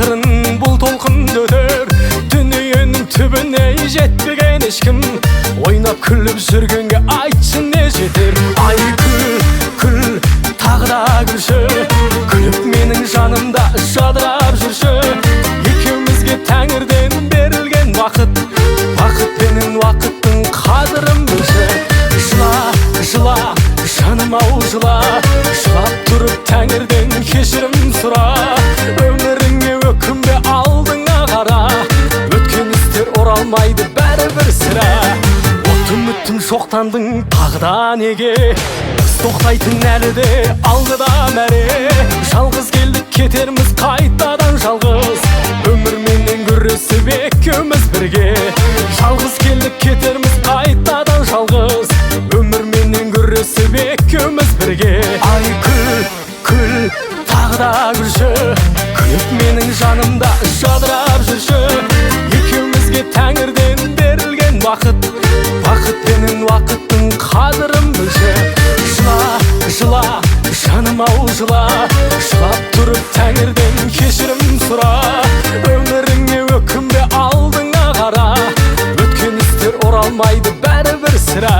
ақырын бұл толқынды өтер. Дүниенің түбіне жетпеген ешкім, ойнап күліп жүргенге айтшы не жетер. Ай күл, тағы да күлші, күліп менің жанымда жадырап жүрші. Екеумізге тәңірден берілген уақыт, бақыт пенен уақыттың қадірін білші. Жыла, жаным-ау жыла, жылап тұрып тәңірден кешірім сұра. Өміріңе өкінбе, алдыңа қара, өткен істер оралмайды бәрібір сірә. Үміттің шоқтандың тағы да неге, біз тоқтайтын әлі де алғыда мәре. Жалғыз келдік кетерміз қайтадан жалғыз, өмірменен күресіп екеуміз бірге. Жалғыз келдік кетерміз қайтадан жалғыз, өмірменен күресіп екеуміз бірге. Ай күл, тағы да күлші, күліп менің жанымда жадырап жүрші. Екеумізге тәңірден берілген уақыт, бақыт пенен уақыттың қадірін білші. Жыла, жаным-ау жыла, жылап тұрып тәңірден кешірім сұра. Өміріңе өкінбе, алдыңа қара, өткен істер оралмайды бәрібір сірә.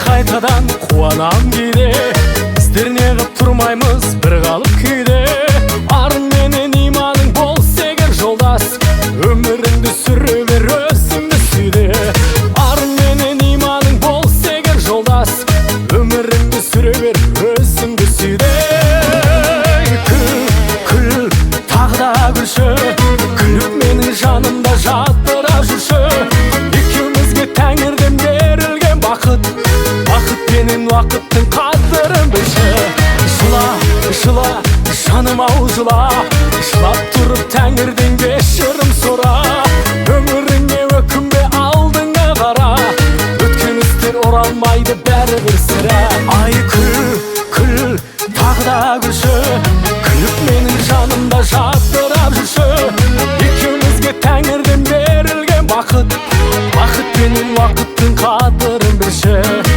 Қайтадан қуанам кейде, біздер неғып тұрмаймыз бір қалып күйде. Арың менен иманың болса егер жолдас, өміріңді сүре бер өзіңді сүйде. Арың менен иманың болса егер жолдас, өміріңді сүре бер өзіңді сүйде. Күл, тағы да күлші, күліп менің жанымда жадырап жүрші. Екеумізге тәңірден берілген бақыт, бақыт пенен уақыттың қадірін білші. Жыла, жаным-ау жыла, жылап тұрып тәңірден кешірім сұра. Өміріңе өкінбе, алдыңа қара, өткен істер оралмайды бәрібір сірә. Ай күл, тағы да күлші, күліп менің жанымда жадырап жүрші. Екеумізге тәңірден берілген бақыт, бақыт пенен уақыттың қадірін білші.